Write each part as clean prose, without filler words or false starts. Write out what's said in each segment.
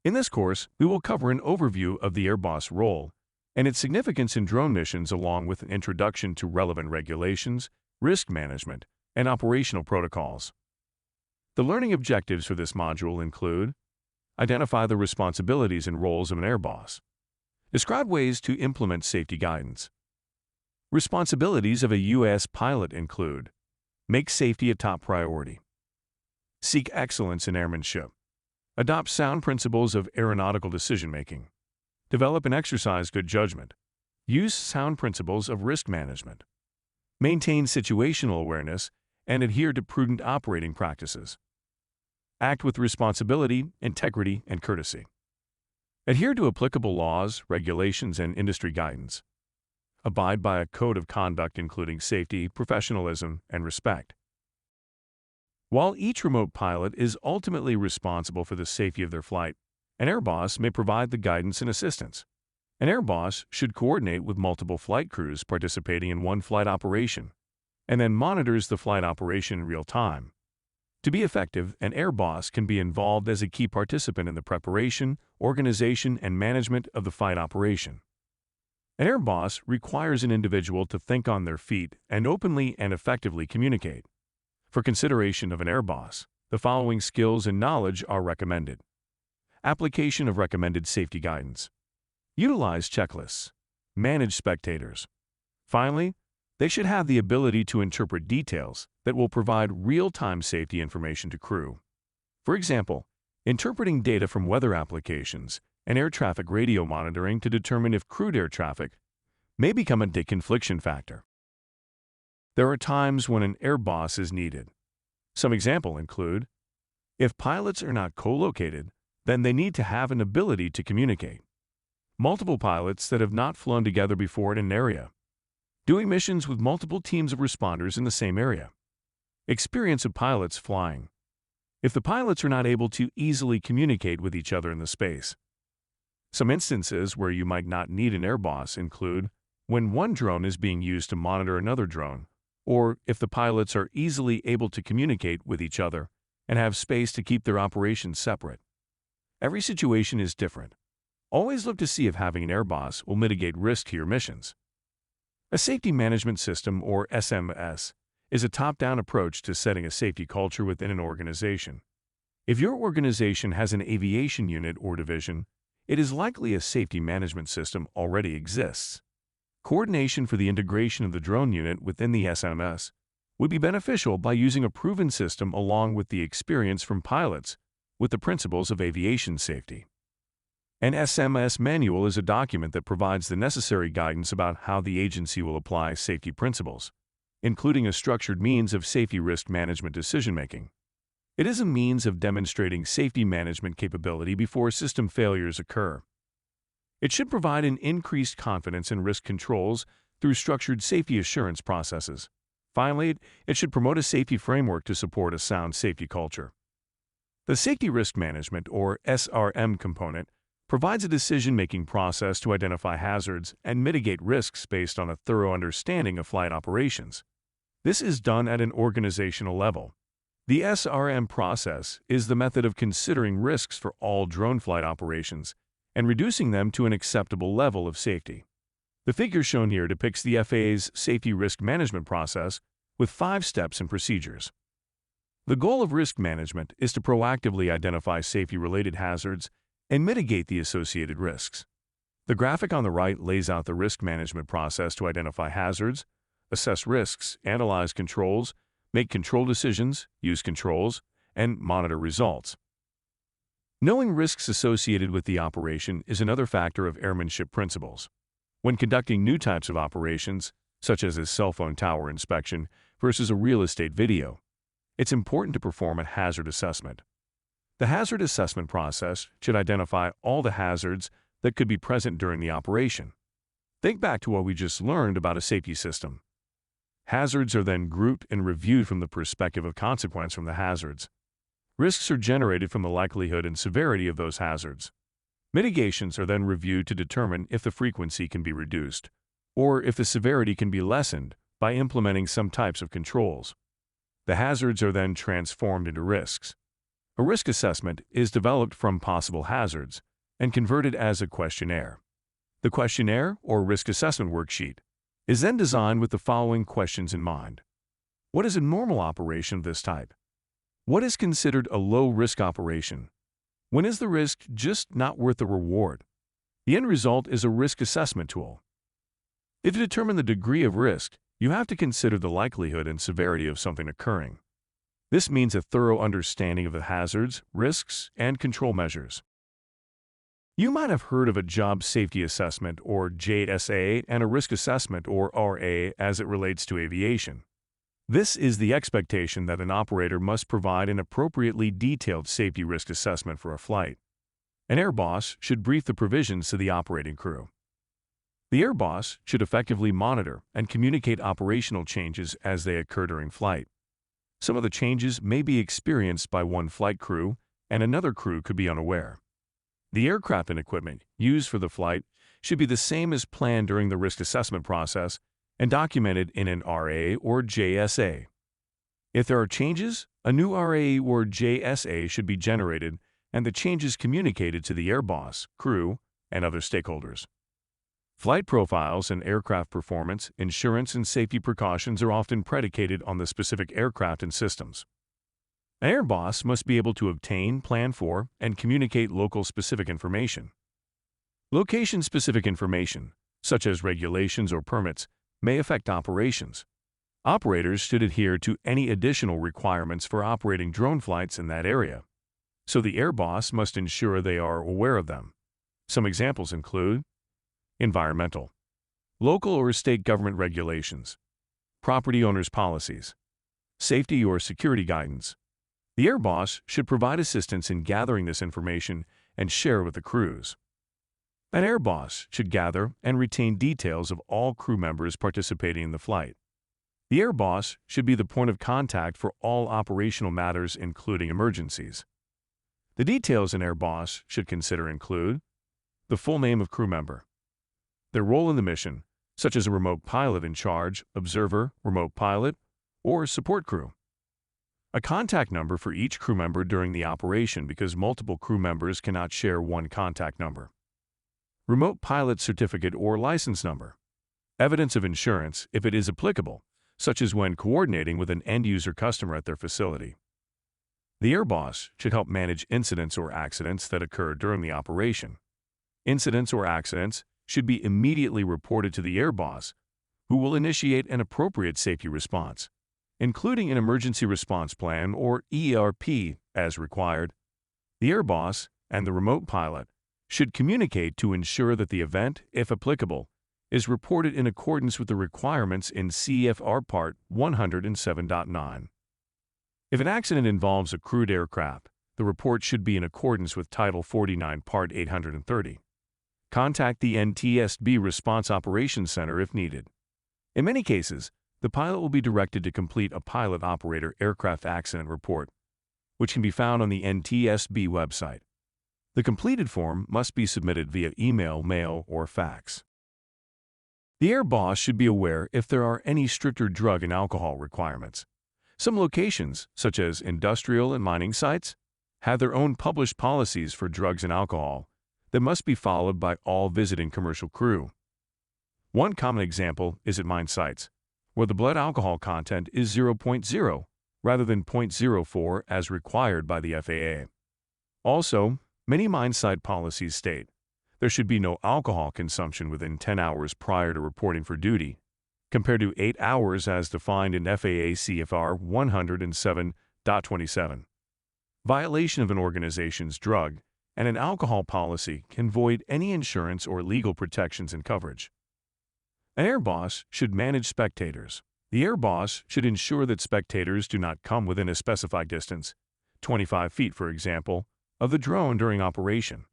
In this course, we will cover an overview of the AirBoss role and its significance in drone missions along with an introduction to relevant regulations, risk management, and operational protocols. The learning objectives for this module include: identify the responsibilities and roles of an AirBoss. Describe ways to implement safety guidance. Responsibilities of a U.S. pilot include: make safety a top priority. Seek excellence in airmanship. Adopt sound principles of aeronautical decision-making. Develop and exercise good judgment. Use sound principles of risk management. Maintain situational awareness and adhere to prudent operating practices. Act with responsibility, integrity, and courtesy. Adhere to applicable laws, regulations, and industry guidance. Abide by a code of conduct including safety, professionalism, and respect. While each remote pilot is ultimately responsible for the safety of their flight, an AirBoss may provide the guidance and assistance. An AirBoss should coordinate with multiple flight crews participating in one flight operation, and then monitors the flight operation in real time. To be effective, an AirBoss can be involved as a key participant in the preparation, organization, and management of the flight operation. An AirBoss requires an individual to think on their feet and openly and effectively communicate. For consideration of an AirBoss, the following skills and knowledge are recommended. Application of recommended safety guidance. Utilize checklists. Manage spectators. Finally, they should have the ability to interpret details that will provide real-time safety information to crew. For example, interpreting data from weather applications and air traffic radio monitoring to determine if crewed air traffic may become a deconfliction factor. There are times when an AirBoss is needed. Some examples include: if pilots are not co-located, then they need to have an ability to communicate. Multiple pilots that have not flown together before in an area. Doing missions with multiple teams of responders in the same area. Experience of pilots flying. If the pilots are not able to easily communicate with each other in the space. Some instances where you might not need an AirBoss include when one drone is being used to monitor another drone, or if the pilots are easily able to communicate with each other and have space to keep their operations separate. Every situation is different. Always look to see if having an AirBoss will mitigate risk to your missions. A safety management system, or SMS, is a top-down approach to setting a safety culture within an organization. If your organization has an aviation unit or division, it is likely a safety management system already exists. Coordination for the integration of the drone unit within the SMS would be beneficial by using a proven system along with the experience from pilots with the principles of aviation safety. An SMS manual is a document that provides the necessary guidance about how the agency will apply safety principles, including a structured means of safety risk management decision-making. It is a means of demonstrating safety management capability before system failures occur. It should provide an increased confidence in risk controls through structured safety assurance processes. Finally, it should promote a safety framework to support a sound safety culture. The Safety Risk Management, or SRM component, provides a decision-making process to identify hazards and mitigate risks based on a thorough understanding of flight operations. This is done at an organizational level. The SRM process is the method of considering risks for all drone flight operations and reducing them to an acceptable level of safety. The figure shown here depicts the FAA's safety risk management process with 5 steps and procedures. The goal of risk management is to proactively identify safety-related hazards and mitigate the associated risks. The graphic on the right lays out the risk management process to identify hazards, assess risks, analyze controls, make control decisions, use controls, and monitor results. Knowing risks associated with the operation is another factor of airmanship principles. When conducting new types of operations, such as a cell phone tower inspection versus a real estate video, it's important to perform a hazard assessment. The hazard assessment process should identify all the hazards that could be present during the operation. Think back to what we just learned about a safety system. Hazards are then grouped and reviewed from the perspective of consequence from the hazards. Risks are generated from the likelihood and severity of those hazards. Mitigations are then reviewed to determine if the frequency can be reduced, or if the severity can be lessened by implementing some types of controls. The hazards are then transformed into risks. A risk assessment is developed from possible hazards and converted as a questionnaire. The questionnaire, or risk assessment worksheet, is then designed with the following questions in mind. What is a normal operation of this type? What is considered a low-risk operation? When is the risk just not worth the reward? The end result is a risk assessment tool. If you determine the degree of risk, you have to consider the likelihood and severity of something occurring. This means a thorough understanding of the hazards, risks, and control measures. You might have heard of a Job Safety Assessment, or JSA, and a Risk Assessment, or RA, as it relates to aviation. This is the expectation that an operator must provide an appropriately detailed safety risk assessment for a flight. An air boss should brief the provisions to the operating crew. The air boss should effectively monitor and communicate operational changes as they occur during flight. Some of the changes may be experienced by one flight crew, and another crew could be unaware. The aircraft and equipment used for the flight should be the same as planned during the risk assessment process and documented in an RA or JSA. If there are changes, a new RA or JSA should be generated and the changes communicated to the air boss, crew, and other stakeholders. Flight profiles and aircraft performance, insurance, and safety precautions are often predicated on the specific aircraft and systems. An air boss must be able to obtain, plan for, and communicate local-specific information. Location-specific information, such as regulations or permits, may affect operations. Operators should adhere to any additional requirements for operating drone flights in that area, so the air boss must ensure they are aware of them. Some examples include environmental, local or state government regulations, property owners' policies, safety or security guidance. The air boss should provide assistance in gathering this information and share with the crews. An air boss should gather and retain details of all crew members participating in the flight. The air boss should be the point of contact for all operational matters, including emergencies. The details an air boss should consider include the full name of crew member, their role in the mission, such as a remote pilot in charge, observer, remote pilot, or support crew. A contact number for each crew member during the operation because multiple crew members cannot share one contact number. Remote pilot certificate or license number. Evidence of insurance, if it is applicable, such as when coordinating with an end-user customer at their facility. The air boss should help manage incidents or accidents that occur during the operation. Incidents or accidents should be immediately reported to the air boss, who will initiate an appropriate safety response, including an emergency response plan or ERP as required. The air boss and the remote pilot should communicate to ensure that the event, if applicable, is reported in accordance with the requirements in CFR Part 107.9. If an accident involves a crewed aircraft, the report should be in accordance with Title 49, Part 830. Contact the NTSB Response Operations Center if needed. In many cases, the pilot will be directed to complete a pilot-operator aircraft accident report, which can be found on the NTSB website. The completed form must be submitted via email, mail, or fax. The air boss should be aware if there are any stricter drug and alcohol requirements. Some locations, such as industrial and mining sites, have their own published policies for drugs and alcohol that must be followed by all visiting commercial crew. One common example is at mine sites, where the blood alcohol content is 0.0 rather than 0.04 as required by the FAA. Also, many mine site policies state there should be no alcohol consumption within 10 hours prior to reporting for duty, compared to 8 hours as defined in FAA CFR 107.27. Violation of an organization's drug and an alcohol policy can void any insurance or legal protections and coverage. An air boss should manage spectators. The air boss should ensure that spectators do not come within a specified distance, 25 feet for example, of the drone during operation.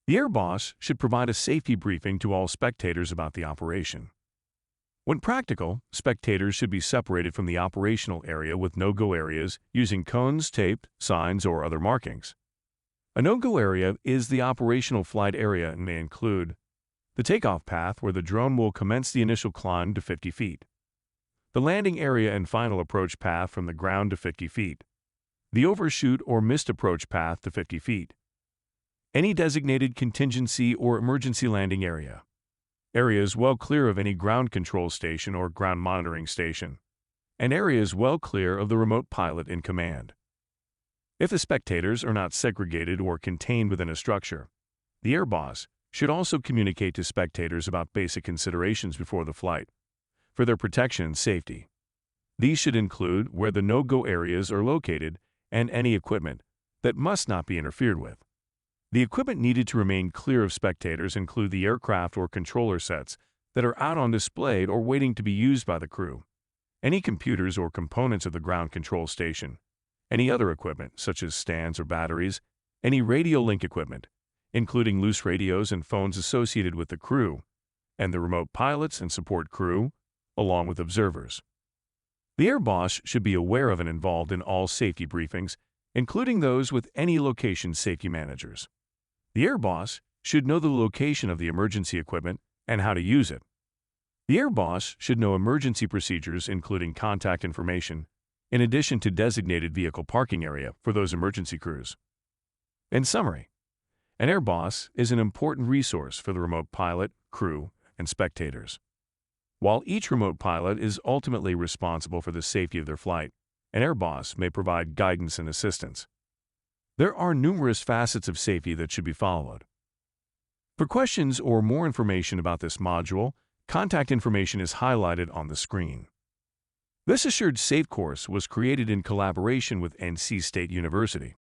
The air boss should provide a safety briefing to all spectators about the operation. When practical, spectators should be separated from the operational area with no-go areas using cones, tape, signs, or other markings. A no-go area is the operational flight area and may include the takeoff path where the drone will commence the initial climb to 50 feet, the landing area and final approach path from the ground to 50 feet, the overshoot or missed approach path to 50 feet, any designated contingency or emergency landing area, areas well clear of any ground control station or ground monitoring station, and areas well clear of the remote pilot in command. If the spectators are not segregated or contained within a structure, the air boss should also communicate to spectators about basic considerations before the flight for their protection and safety. These should include where the no-go areas are located and any equipment that must not be interfered with. The equipment needed to remain clear of spectators include the aircraft or controller sets that are out on display or waiting to be used by the crew, any computers or components of the ground control station, any other equipment such as stands or batteries, any radio link equipment, including loose radios and phones associated with the crew, and the remote pilots and support crew, along with observers. The air boss should be aware of and involved in all safety briefings, including those with any location safety managers. The air boss should know the location of the emergency equipment and how to use it. The air boss should know emergency procedures, including contact information, in addition to designated vehicle parking area for those emergency crews. In summary, an air boss is an important resource for the remote pilot, crew, and spectators. While each remote pilot is ultimately responsible for the safety of their flight, an air boss may provide guidance and assistance. There are numerous facets of safety that should be followed. For questions or more information about this module, contact information is highlighted on the screen. This Assured Safe course was created in collaboration with NC State University.